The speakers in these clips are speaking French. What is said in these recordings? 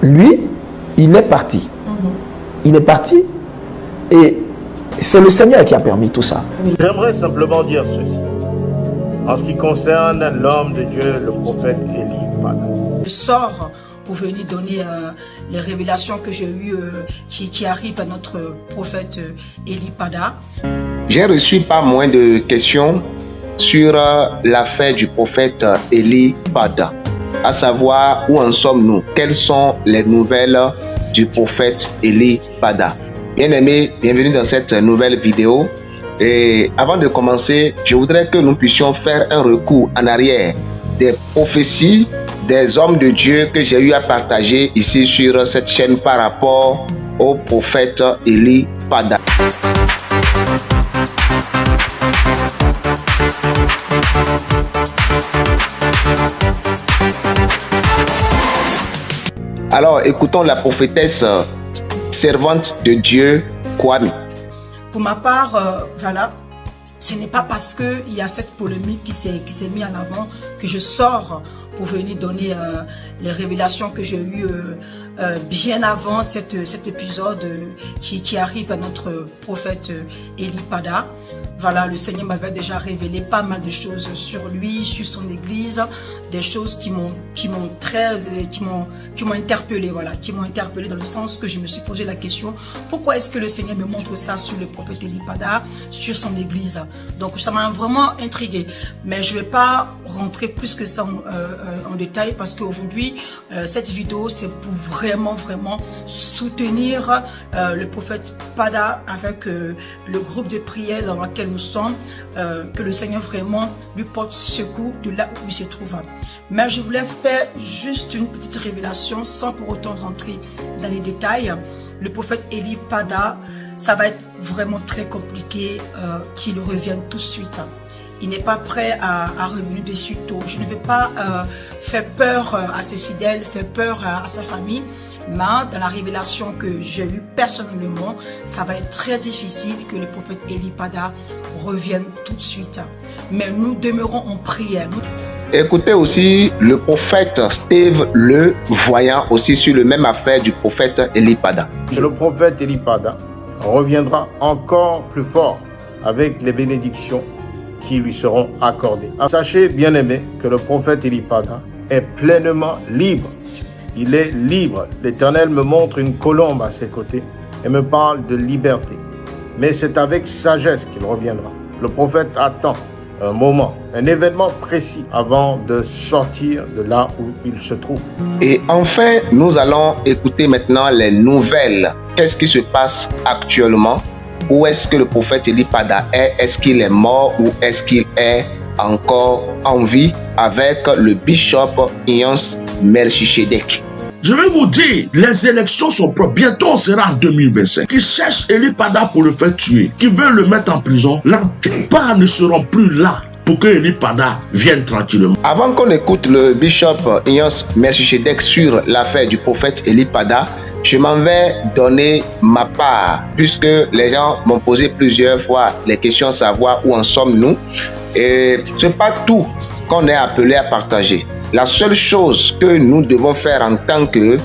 Lui, il est parti. Il est parti et c'est le Seigneur qui a permis tout ça. J'aimerais simplement dire ceci. En ce qui concerne l'homme de Dieu, le prophète Élie Pada. Je sors pour venir donner les révélations que j'ai eues qui arrivent à notre prophète Élie Pada. J'ai reçu pas moins de questions sur l'affaire du prophète Élie Pada, à savoir où en sommes-nous, quelles sont les nouvelles du prophète Élie Pada. Bien-aimés, bienvenue dans cette nouvelle vidéo. Et avant de commencer, je voudrais que nous puissions faire un recours en arrière des prophéties des hommes de Dieu que j'ai eu à partager ici sur cette chaîne par rapport au prophète Élie Pada. Alors, écoutons la prophétesse servante de Dieu, Kwame. Pour ma part, voilà, ce n'est pas parce qu'il y a cette polémique qui s'est mise en avant que je sors pour venir donner les révélations que j'ai eues bien avant cet épisode qui arrive à notre prophète Élie Pada. Voilà, le Seigneur m'avait déjà révélé pas mal de choses sur lui, sur son église, des choses qui m'ont interpellé, voilà, qui m'ont interpellé dans le sens que je me suis posé la question, pourquoi est-ce que le Seigneur me montre ça sur le prophète Élie Pada, sur son église? Donc ça m'a vraiment intrigué, mais je vais pas rentrer plus que ça en détail parce qu'aujourd'hui cette vidéo c'est pour vraiment soutenir le prophète Pada avec le groupe de prière dans lequel nous sommes, que le Seigneur vraiment lui porte secours de là où il se trouve. Mais je voulais faire juste une petite révélation sans pour autant rentrer dans les détails. Le prophète Élie Pada, ça va être vraiment très compliqué qu'il revienne tout de suite. Il n'est pas prêt à revenir de suite. Je ne veux pas faire peur à ses fidèles, faire peur à sa famille. Mais dans la révélation que j'ai eue personnellement, ça va être très difficile que le prophète Élie Pada revienne tout de suite. Mais nous demeurons en prière. Écoutez aussi le prophète Steve le voyant aussi sur le même affaire du prophète Élie Pada. Le prophète Élie Pada reviendra encore plus fort avec les bénédictions qui lui seront accordées. Sachez, bien-aimés, que le prophète Élie Pada est pleinement libre. Il est libre. L'Éternel me montre une colombe à ses côtés et me parle de liberté. Mais c'est avec sagesse qu'il reviendra. Le prophète attend un moment, un événement précis avant de sortir de là où il se trouve. Et enfin, nous allons écouter maintenant les nouvelles. Qu'est-ce qui se passe actuellement? Où est-ce que le prophète Élie Pada est? Est-ce qu'il est mort ou est-ce qu'il est encore en vie avec le bishop Iyons Melchisedek? Je vais vous dire, les élections sont propres. Bientôt, on sera en 2025. Qui cherchent Élie Pada pour le faire tuer, qui veulent le mettre en prison, la plupart ne seront plus là pour que Élie Pada vienne tranquillement. Avant qu'on écoute le bishop Iyons Melchisedek sur l'affaire du prophète Élie Pada, je m'en vais donner ma part, puisque les gens m'ont posé plusieurs fois les questions à savoir où en sommes-nous. Et ce n'est pas tout qu'on est appelé à partager. La seule chose que nous devons faire en tant que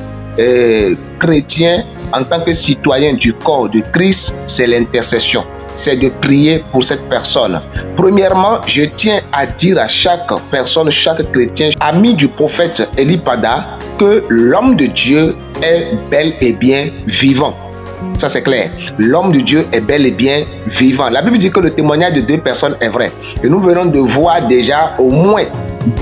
chrétiens, en tant que citoyens du corps de Christ, c'est l'intercession. C'est de prier pour cette personne. Premièrement, je tiens à dire à chaque personne, chaque chrétien, ami du prophète Élie Pada, que l'homme de Dieu est bel et bien vivant. Ça c'est clair. L'homme de Dieu est bel et bien vivant. La Bible dit que le témoignage de deux personnes est vrai. Et nous venons de voir déjà au moins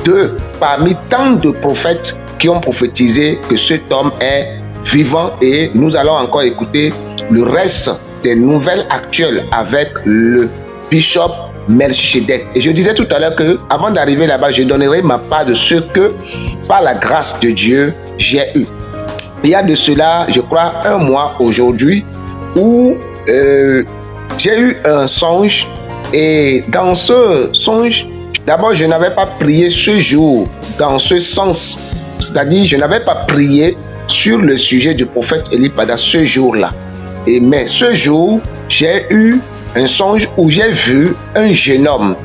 deux parmi tant de prophètes qui ont prophétisé que cet homme est vivant. Et nous allons encore écouter le reste des nouvelles actuelles avec le bishop Melchisedek. Et je disais tout à l'heure que avant d'arriver là-bas, je donnerai ma part de ce que, par la grâce de Dieu, j'ai eu. Il y a de cela, je crois, un mois aujourd'hui, où j'ai eu un songe. Et dans ce songe, d'abord, je n'avais pas prié ce jour dans ce sens. C'est-à-dire, je n'avais pas prié sur le sujet du prophète Élie Pada ce jour-là. Mais ce jour, j'ai eu un songe où j'ai vu un jeune homme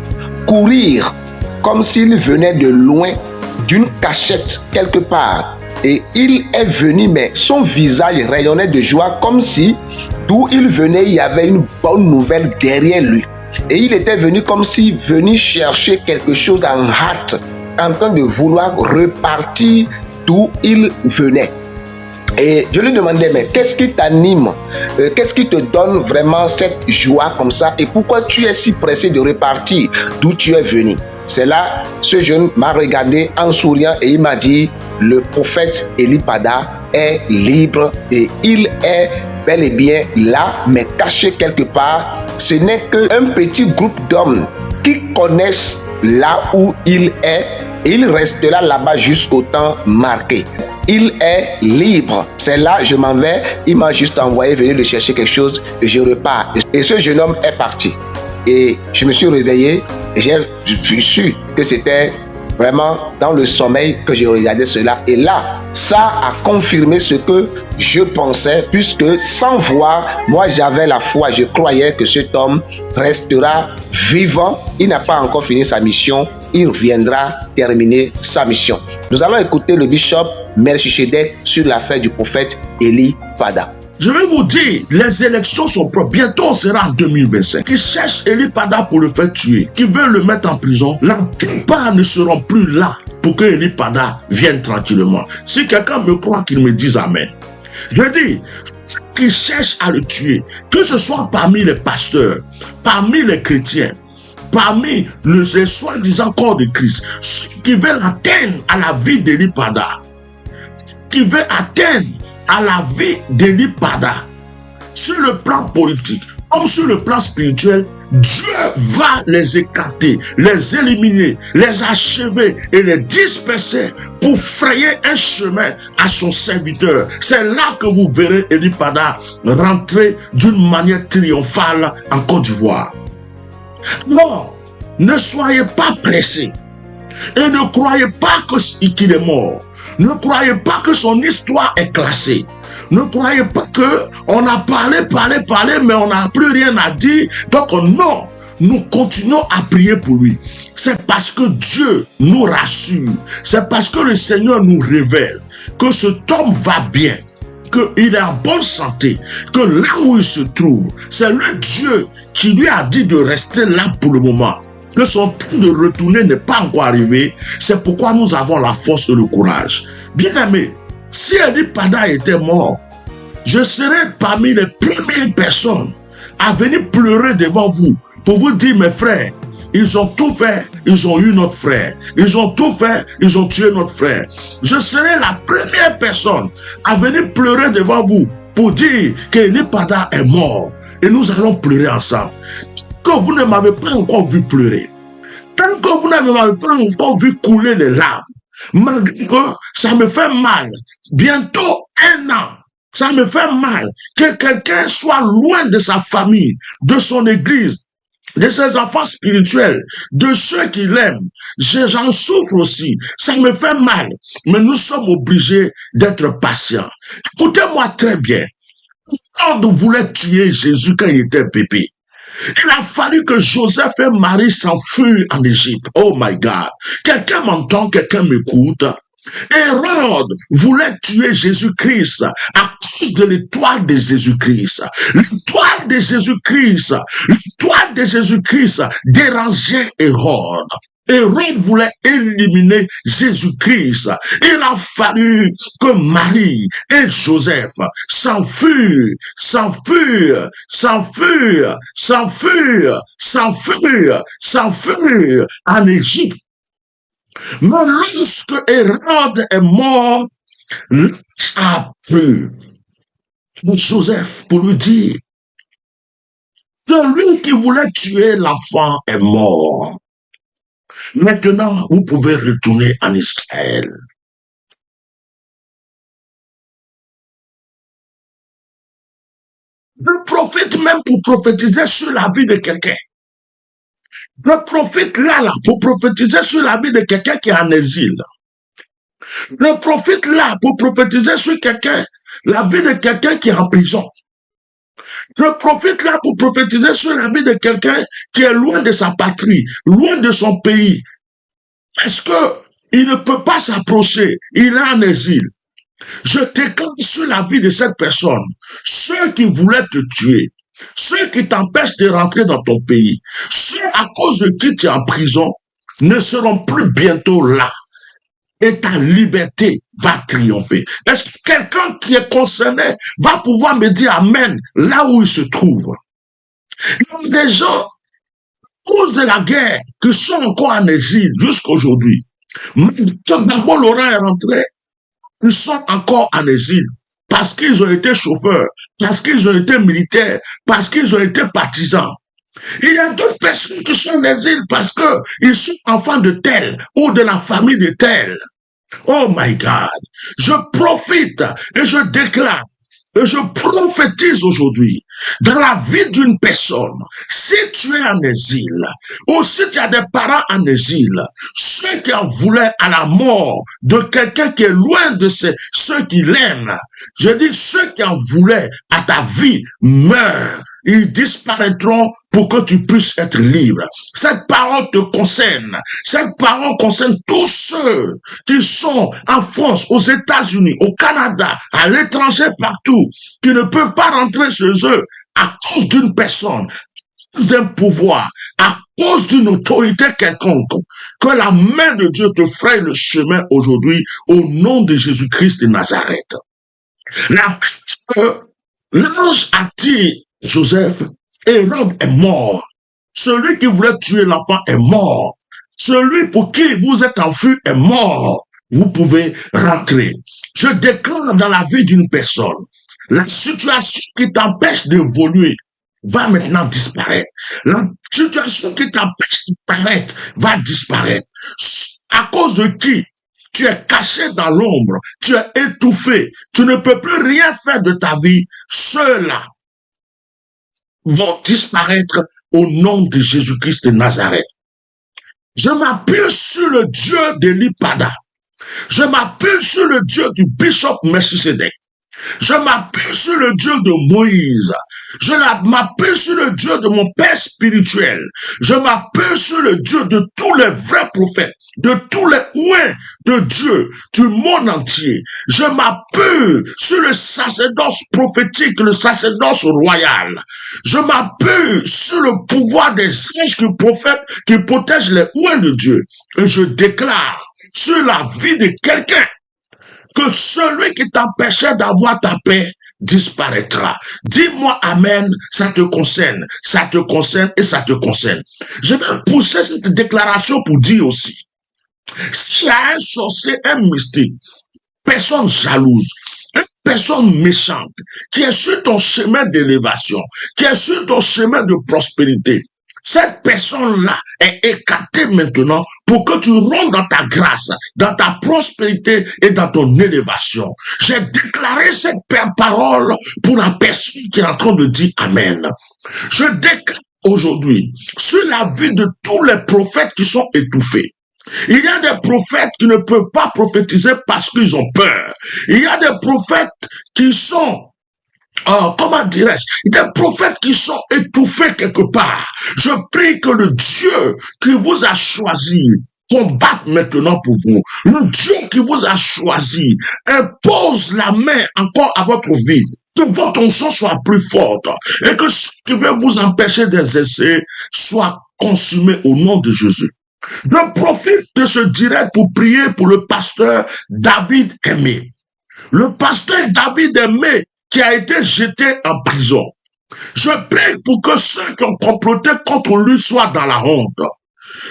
courir comme s'il venait de loin d'une cachette quelque part. Et il est venu, mais son visage rayonnait de joie comme si d'où il venait, il y avait une bonne nouvelle derrière lui. Et il était venu comme s'il venait chercher quelque chose en hâte, en train de vouloir repartir d'où il venait. Et je lui demandais, mais qu'est-ce qui t'anime? Qu'est-ce qui te donne vraiment cette joie comme ça? Et pourquoi tu es si pressé de repartir d'où tu es venu? C'est là, ce jeune m'a regardé en souriant et il m'a dit, le prophète Eli Pada est libre et il est bel et bien là, mais caché quelque part. Ce n'est qu'un petit groupe d'hommes qui connaissent là où il est. Et il restera là-bas jusqu'au temps marqué. Il est libre. C'est là, je m'en vais. Il m'a juste envoyé venir le chercher quelque chose et je repars. Et ce jeune homme est parti. Et je me suis réveillé et j'ai su que c'était vraiment dans le sommeil que je regardais cela. Et là, ça a confirmé ce que je pensais, puisque sans voir, moi j'avais la foi. Je croyais que cet homme restera vivant. Il n'a pas encore fini sa mission. Il reviendra terminer sa mission. Nous allons écouter le bishop Melchisedec sur l'affaire du prophète Eli Pada. Je vais vous dire, les élections sont propres. Bientôt, on sera en 2025. Qui cherchent Eli Pada pour le faire tuer, qui veulent le mettre en prison, la plupart ne seront plus là pour que Eli Pada vienne tranquillement. Si quelqu'un me croit, qu'il me dise Amen. Je dis, ceux qui cherchent à le tuer, que ce soit parmi les pasteurs, parmi les chrétiens, parmi les soi-disant corps de Christ, ceux qui veulent atteindre à la vie d'Eli Pada, qui veulent atteindre à la vie d'Eli Pada, sur le plan politique, comme sur le plan spirituel, Dieu va les écarter, les éliminer, les achever et les disperser pour frayer un chemin à son serviteur. C'est là que vous verrez Eli Pada rentrer d'une manière triomphale en Côte d'Ivoire. Non, ne soyez pas pressés et ne croyez pas qu'il est mort. Ne croyez pas que son histoire est classée. Ne croyez pas qu'on a parlé, mais on n'a plus rien à dire. Donc non, nous continuons à prier pour lui. C'est parce que Dieu nous rassure. C'est parce que le Seigneur nous révèle que cet homme va bien, qu'il est en bonne santé, que là où il se trouve, c'est le Dieu qui lui a dit de rester là pour le moment. Que son temps de retourner n'est pas encore arrivé. C'est pourquoi nous avons la force et le courage. Bien-aimé, si Eli Pada était mort, je serais parmi les premières personnes à venir pleurer devant vous pour vous dire, mes frères, ils ont tout fait, ils ont eu notre frère. Ils ont tout fait, ils ont tué notre frère. Je serai la première personne à venir pleurer devant vous pour dire que Eli Pada est mort. Et nous allons pleurer ensemble. Que vous ne m'avez pas encore vu pleurer, tant que vous ne m'avez pas encore vu couler les larmes, malgré que ça me fait mal, bientôt 1 an, ça me fait mal que quelqu'un soit loin de sa famille, de son église, de ses enfants spirituels, de ceux qui l'aiment. J'en souffre aussi, ça me fait mal, mais nous sommes obligés d'être patients. Écoutez-moi très bien, quand on voulait tuer Jésus quand il était bébé, il a fallu que Joseph et Marie s'enfuient en Égypte. Oh my God. Quelqu'un m'entend, quelqu'un m'écoute. Hérode voulait tuer Jésus-Christ à cause de l'étoile de Jésus-Christ. L'étoile de Jésus-Christ dérangeait Hérode. Hérode voulait éliminer Jésus-Christ. Il a fallu que Marie et Joseph s'enfuirent en Égypte. Mais lorsque Hérode est mort, l'ange a pris Joseph pour lui dire, celui qui voulait tuer l'enfant est mort. Maintenant, vous pouvez retourner en Israël. Le prophète même pour prophétiser sur la vie de quelqu'un. Le prophète là pour prophétiser sur la vie de quelqu'un qui est en exil. Le prophète là pour prophétiser sur quelqu'un, la vie de quelqu'un qui est en prison. Le prophète là pour prophétiser sur la vie de quelqu'un qui est loin de sa patrie, loin de son pays. Est-ce que il ne peut pas s'approcher? Il est en exil. Je déclare sur la vie de cette personne, ceux qui voulaient te tuer, ceux qui t'empêchent de rentrer dans ton pays, ceux à cause de qui tu es en prison, ne seront plus bientôt là. Et ta liberté va triompher. Est-ce que quelqu'un qui est concerné va pouvoir me dire Amen là où il se trouve? Il y a des gens, à cause de la guerre, qui sont encore en exil jusqu'à aujourd'hui. D'abord, Laurent est rentré, ils sont encore en exil parce qu'ils ont été chauffeurs, parce qu'ils ont été militaires, parce qu'ils ont été partisans. Il y a d'autres personnes qui sont en exil parce qu'ils sont enfants de tel ou de la famille de tel. Oh my God, je profite et je déclare et je prophétise aujourd'hui dans la vie d'une personne. Si tu es en exil ou si tu as des parents en exil, ceux qui en voulaient à la mort de quelqu'un qui est loin de ceux qui l'aiment, je dis ceux qui en voulaient à ta vie meurent. Ils disparaîtront pour que tu puisses être libre. Cette parole te concerne. Cette parole concerne tous ceux qui sont en France, aux États-Unis, au Canada, à l'étranger, partout, qui ne peuvent pas rentrer chez eux à cause d'une personne, à cause d'un pouvoir, à cause d'une autorité quelconque. Que la main de Dieu te fraye le chemin aujourd'hui au nom de Jésus-Christ de Nazareth. L'ange a dit Joseph, Hérode est mort. Celui qui voulait tuer l'enfant est mort. Celui pour qui vous êtes enfui est mort. Vous pouvez rentrer. Je déclare dans la vie d'une personne, la situation qui t'empêche d'évoluer va maintenant disparaître. La situation qui t'empêche de paraître va disparaître. À cause de qui? Tu es caché dans l'ombre, tu es étouffé, tu ne peux plus rien faire de ta vie. Ceux-là vont disparaître au nom de Jésus-Christ de Nazareth. Je m'appuie sur le Dieu d'Élie Pada. Je m'appuie sur le Dieu du bishop Melchisedec. Je m'appuie sur le Dieu de Moïse. Je m'appuie sur le Dieu de mon père spirituel. Je m'appuie sur le Dieu de tous les vrais prophètes, de tous les ouins de Dieu, du monde entier. Je m'appuie sur le sacerdoce prophétique, le sacerdoce royal. Je m'appuie sur le pouvoir des anges qui protègent les ouins de Dieu. Et je déclare sur la vie de quelqu'un que celui qui t'empêchait d'avoir ta paix disparaîtra. Dis-moi Amen, ça te concerne et ça te concerne. Je vais pousser cette déclaration pour dire aussi, s'il y a un sorcier, un mystique, personne jalouse, une personne méchante, qui est sur ton chemin d'élévation, qui est sur ton chemin de prospérité, cette personne-là est écartée maintenant pour que tu rentres dans ta grâce, dans ta prospérité et dans ton élévation. J'ai déclaré cette parole pour la personne qui est en train de dire Amen. Je déclare aujourd'hui sur la vie de tous les prophètes qui sont étouffés. Il y a des prophètes qui ne peuvent pas prophétiser parce qu'ils ont peur. Il y a des prophètes qui sont comment dirais-je, des prophètes qui sont étouffés quelque part. Je prie que le Dieu qui vous a choisi combatte maintenant pour vous. Le Dieu qui vous a choisi impose la main encore à votre vie. Que votre onction soit plus forte et que ce qui veut vous empêcher d'exercer soit consumé au nom de Jésus. Je profite de ce direct pour prier pour le pasteur David Aimé. Le pasteur David Aimé qui a été jeté en prison. Je prie pour que ceux qui ont comploté contre lui soient dans la honte.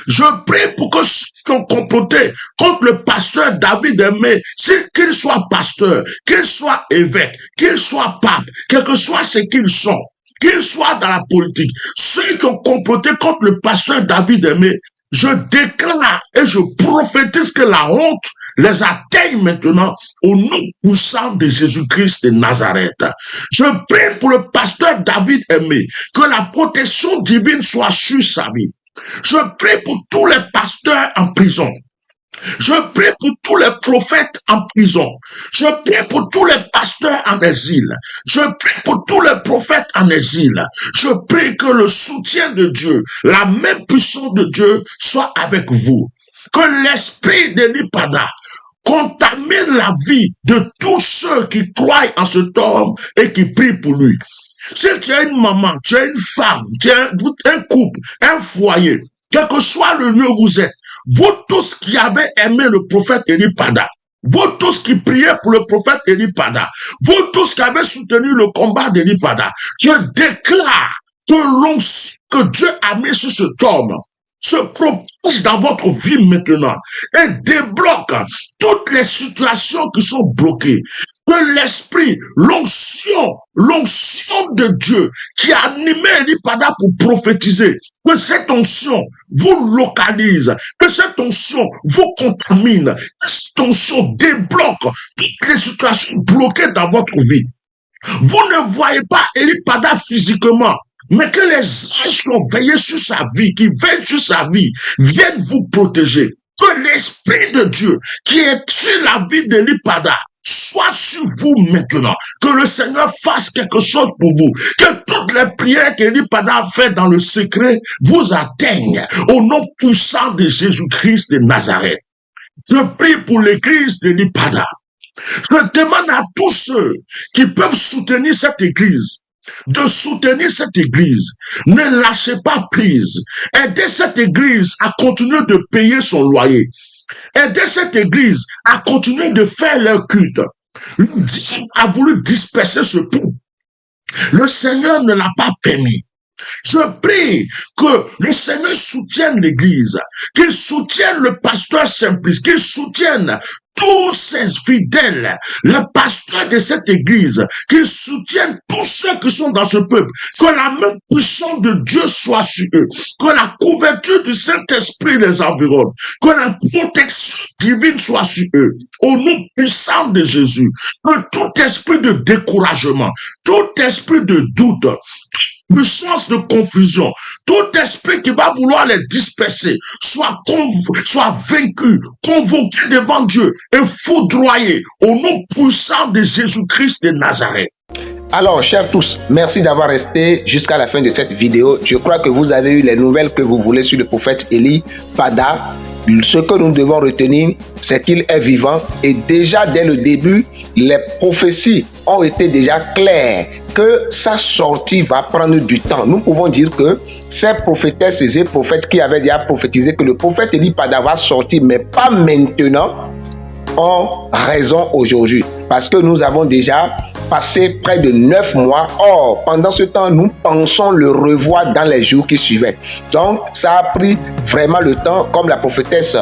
Je prie pour que ceux qui ont comploté contre le pasteur David Aimé, qu'il soit pasteur, qu'il soit évêque, qu'il soit pape, quel que soit ce qu'ils sont, qu'ils soient dans la politique, ceux qui ont comploté contre le pasteur David Aimé, je déclare et je prophétise que la honte les atteigne maintenant au nom puissant de Jésus-Christ de Nazareth. Je prie pour le pasteur David Aimé, que la protection divine soit sur sa vie. Je prie pour tous les pasteurs en prison. Je prie pour tous les prophètes en prison. Je prie pour tous les pasteurs en exil. Je prie pour tous les prophètes en exil. Je prie que le soutien de Dieu, la même puissance de Dieu soit avec vous. Que l'esprit d'Élie Pada contamine la vie de tous ceux qui croient en cet homme et qui prient pour lui. Si tu es une maman, tu es une femme, tu es un couple, un foyer, quel que soit le lieu où vous êtes, vous tous qui avez aimé le prophète Eli Pada, vous tous qui priez pour le prophète Eli Pada, vous tous qui avez soutenu le combat d'Eli Pada, je déclare que l'onction que Dieu a mis sur cet homme se propage dans votre vie maintenant et débloque toutes les situations qui sont bloquées. Que l'esprit, l'onction de Dieu qui a animé Eli Pada pour prophétiser, que cette onction vous localise, que cette onction vous contamine, que cette onction débloque toutes les situations bloquées dans votre vie. Vous ne voyez pas Eli Pada physiquement, mais que les anges qui ont veillé sur sa vie, qui veillent sur sa vie, viennent vous protéger. Que l'Esprit de Dieu qui est sur la vie d'Eli Pada soit sur vous maintenant. Que le Seigneur fasse quelque chose pour vous. Que toutes les prières qu'Eli Pada a faites dans le secret vous atteignent au nom puissant de Jésus-Christ de Nazareth. Je prie pour l'église d'Eli Pada. Je demande à tous ceux qui peuvent soutenir cette église de soutenir cette église. Ne lâchez pas prise. Aidez cette église à continuer de payer son loyer. Aidez cette église à continuer de faire leur culte. Le diable a voulu disperser ce peuple. Le Seigneur ne l'a pas permis. Je prie que le Seigneur soutienne l'église, qu'il soutienne le pasteur Simplice, qu'il soutienne tous ses fidèles, le pasteur de cette église, qu'il soutienne tous ceux qui sont dans ce peuple, que la main puissante de Dieu soit sur eux, que la couverture du Saint-Esprit les environne, que la protection divine soit sur eux, au nom puissant de Jésus, que tout esprit de découragement, tout esprit de doute, puissance de confusion, tout esprit qui va vouloir les disperser, soit vaincu, convoqué devant Dieu et foudroyé au nom puissant de Jésus-Christ de Nazareth. Alors, chers tous, merci d'avoir resté jusqu'à la fin de cette vidéo. Je crois que vous avez eu les nouvelles que vous voulez sur le prophète Eli Pada. Ce que nous devons retenir, c'est qu'il est vivant et déjà dès le début, les prophéties ont été déjà claires que sa sortie va prendre du temps. Nous pouvons dire que ces prophétesses et ces prophètes qui avaient déjà prophétisé que le prophète Eli Pada va sortir, mais pas maintenant, ont raison aujourd'hui. Parce que nous avons déjà passé près de 9 mois. Or, pendant ce temps, nous pensons le revoir dans les jours qui suivaient. Donc, ça a pris vraiment le temps, comme la prophétesse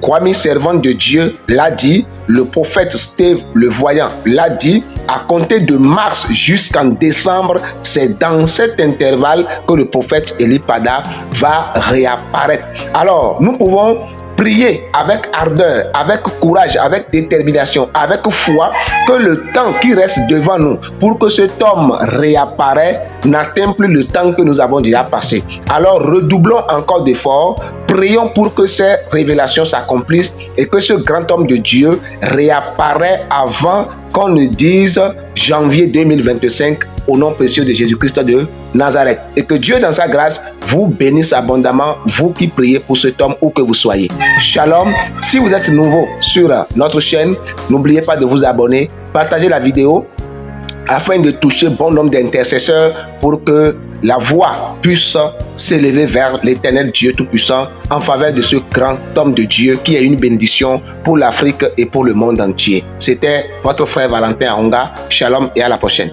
Kwame, servante de Dieu, l'a dit. Le prophète Steve, le voyant, l'a dit. À compter de mars jusqu'en décembre, c'est dans cet intervalle que le prophète Eli Pada va réapparaître. Alors, nous pouvons prier avec ardeur, avec courage, avec détermination, avec foi, que le temps qui reste devant nous pour que cet homme réapparaisse n'atteint plus le temps que nous avons déjà passé. Alors redoublons encore d'efforts, prions pour que ces révélations s'accomplissent et que ce grand homme de Dieu réapparaisse avant qu'on ne dise janvier 2025 au nom précieux de Jésus-Christ de Nazareth. Et que Dieu dans sa grâce vous bénisse abondamment, vous qui priez pour cet homme où que vous soyez. Shalom. Si vous êtes nouveau sur notre chaîne, n'oubliez pas de vous abonner, partagez la vidéo afin de toucher bon nombre d'intercesseurs pour que la voix puisse s'élever vers l'Éternel Dieu Tout-Puissant en faveur de ce grand homme de Dieu qui est une bénédiction pour l'Afrique et pour le monde entier. C'était votre frère Valentin Aonga. Shalom et à la prochaine.